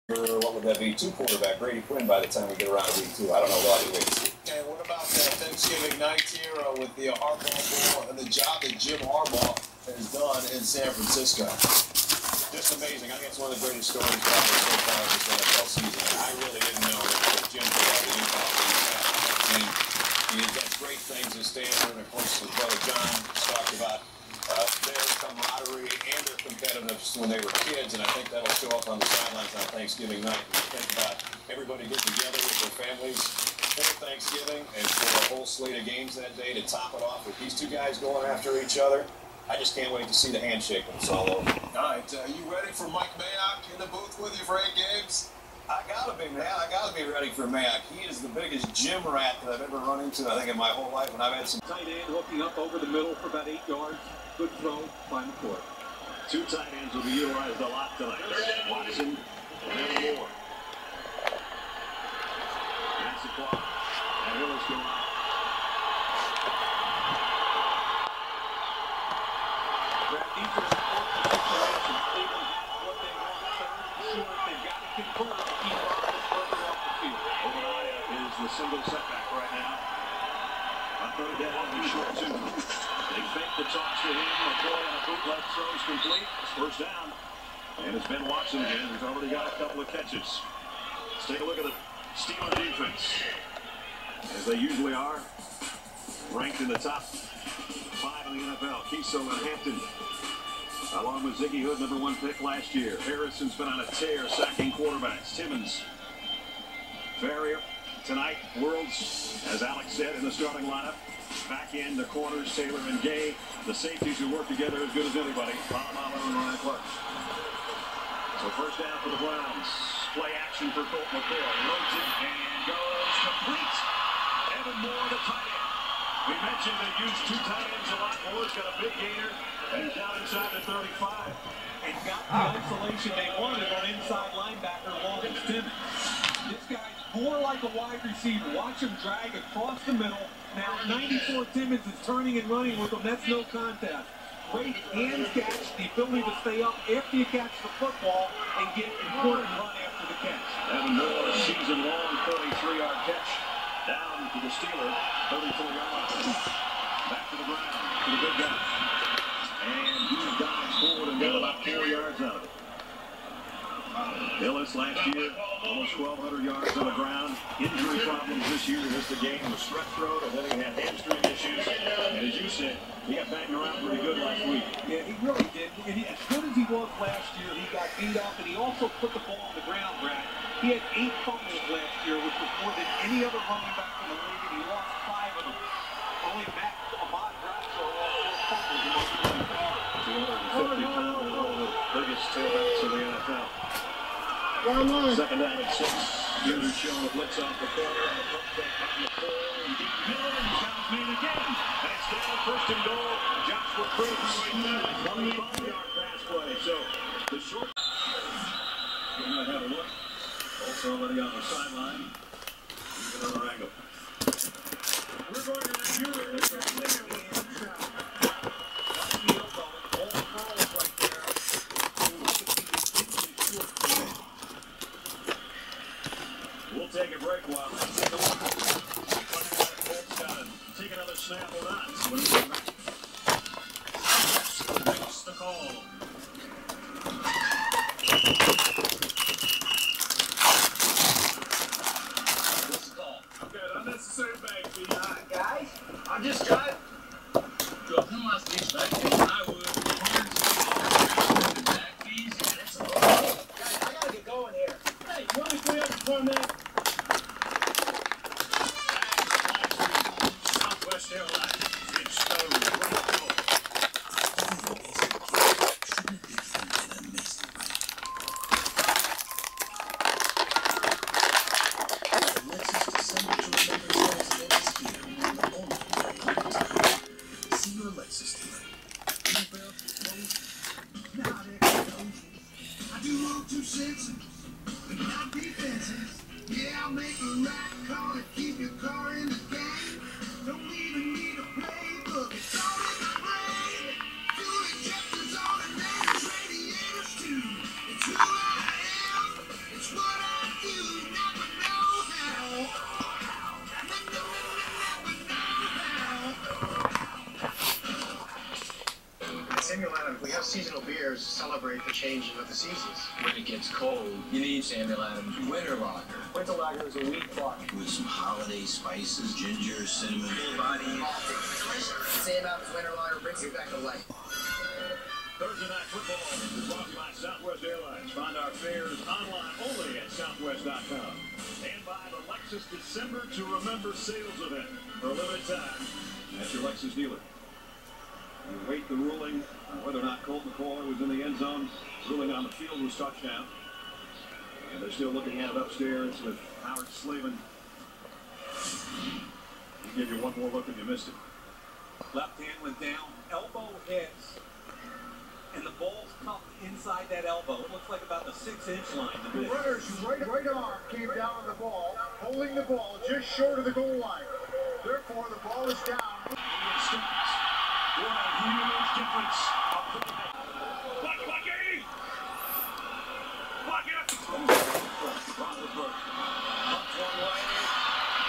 What would that be? 2 quarterback, Brady Quinn, by the time we get around to week 2. I don't know. We'll have to wait and see. And what about Thanksgiving night here with the Harbaugh Bowl and the job that Jim Harbaugh has done in San Francisco? Just amazing. I think it's one of the greatest stories probably so far this NFL season. I really didn't know that Jim could have the impact that he's had on that team. He's done great things in Stanford, and of course his brother John talked about their camaraderie and their competitiveness when they were kids, and I think that'll show up on the sidelines on Thanksgiving night. When you think about everybody getting together with their families for Thanksgiving and for a whole slate of games that day to top it off with these two guys going after each other. I just can't wait to see the handshake when it's all over. All right, you ready for Mike Mayock in the booth with you for 8 games? I gotta be, man. I gotta be ready for Mayock. He is the biggest gym rat that I've ever run into, I think, in my whole life. And I've had some tight end hooking up over the middle for about 8 yards. Good throw, find the court. 2 tight ends will be utilized a lot tonight. Watson and Moore. That's the clock. And Hillis go out. These are important situations. Cleveland has what they want to turn. Sure, they've got to convert to keep Arthur further off the field. Obadiah is the single setback right now. On 3rd down, he's short 2. They fake the toss to him. McFarlane on a bootleg throw is complete. It's first down. And it's Ben Watson again, who's already got a couple of catches. Let's take a look at the Steeler defense. As they usually are, ranked in the top 5 in the NFL. Kiesel and Hampton, along with Ziggy Hood, number 1 pick last year. Harrison's been on a tear, sacking quarterbacks. Timmons, Farrier, tonight, Worlds, as Alex said, in the starting lineup. Back in the corners, Taylor and Gay. The safeties who work together as good as anybody. Palomalo and Ryan Clark. So first down for the Browns. Play action for Colt McCoy. Loads it and goes complete. Evan Moore, the tight end. We mentioned they used 2 tight ends a lot. Moore's got a big gainer. And he's down inside the 35. And got the isolation they wanted on inside linebacker Logan Timmons. This guy's more like a wide receiver. Watch him drag across the middle. Now 94 Timmons is turning and running with him. That's no contest. Great hand catch, the ability to stay up after you catch the football and get important run after the catch. Evan Moore, season-long 43-yard catch down to the Steeler, 34-yard line. Back to the ground, to the big guy. And he dives forward and got about 4 yards out of it. Hillis last year, almost 1,200 yards on the ground. Injury problems this year to miss the game. The strep throat, and then he had hamstring issues. And as you said, he got banged around pretty good last week. Yeah, he really did. And as good as he was last year, he got beat up, and he also put the ball on the ground, Brad. He had 8 fumbles last year, which was more than any other running back in the league, and he lost 5 of them. Only Matt Ahmad Bradshaw lost 4 fumbles among the running backs. 250-pound, one of the biggest tailbacks in the NFL. Second down and 6. Hughes showing the blitz off the corner and a pump fake on the 4. And deep middle, and sounds made again. And it's down, first and goal. Joshua Cruz, 25-yard pass play. So the short. We're going to have a look. Also already on the sideline. Here's another angle. We're going to review it. We'll take a break while they take a look. Colt's got to take another snap or not. When we get back. Makes the call. What's the call? I've got unnecessary bag fees. Guys, I'm just trying. How much expecting I would back fees? Guys, I gotta get going here. Hey, you want to clear up for a minute? Southwest Airlines. It's the I do want 2 cents, but not defenses. Yeah, I'll make a right call to keep your car in the game. Don't even need a playbook, it's all in the brain. Fuel injectors, alternators, radiators too. It's who I am, it's what seasonal beers celebrate the changing of the seasons. When it gets cold, you need Samuel Adams Winter Lager. Winter lager is a wheat block. With some holiday spices, ginger, cinnamon, full body. Sam Adams Winter Lager brings you back to life. Thursday Night Football is brought to you by Southwest Airlines. Find our fares online only at southwest.com. And by the Lexus December to Remember sales event for a limited time at your Lexus dealer. You wait the ruling on whether or not Colt McCoy was in the end zone. Ruling on the field was touchdown. And they're still looking at it upstairs with Howard Slavin. We'll give you one more look if you missed it. Left hand went down, elbow hits, and the ball's cupped inside that elbow. It looks like about the 6-inch line. The runner's right arm came down on the ball, holding the ball just short of the goal line. Therefore, the ball is down. What a huge difference. Bucky! Rothenberg. Up one way.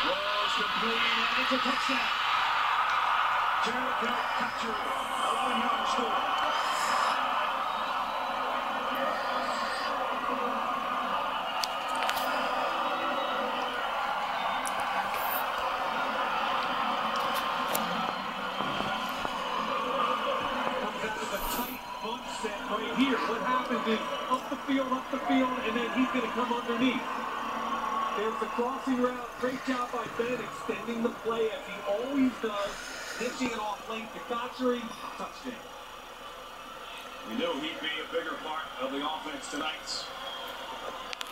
Throws complete. And it's a touchdown. Jericho captured. 11-yard score. Right here, what happens is up the field, and then he's going to come underneath. There's the crossing route. Great job by Ben extending the play as he always does, ditching it off late to Gotchery. Touchdown. We knew he'd be a bigger part of the offense tonight.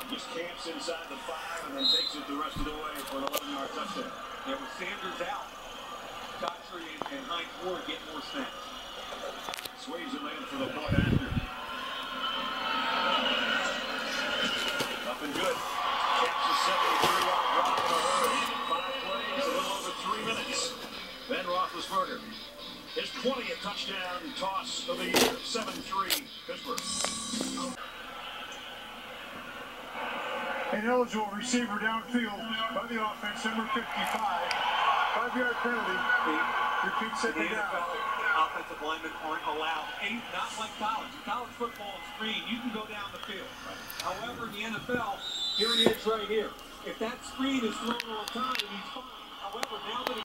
He just camps inside the 5 and then takes it the rest of the way for an 11-yard touchdown. There was Sanders out. Gotchery and Heinz Ward get more snaps. Sways it in for the point after. Up and good. Caps a 73-yard drop in a hurry. 5 plays, a little over 3 minutes. Ben Roethlisberger, his 20th touchdown toss of the year. 7-3 Pittsburgh. An eligible receiver downfield by the offense, number 55. 5-yard penalty. Repeat second down. Offensive linemen aren't allowed. Not like college. In college football and screen, you can go down the field. However, in the NFL, here it is right here. If that screen is thrown all the time, he's fine. However, now that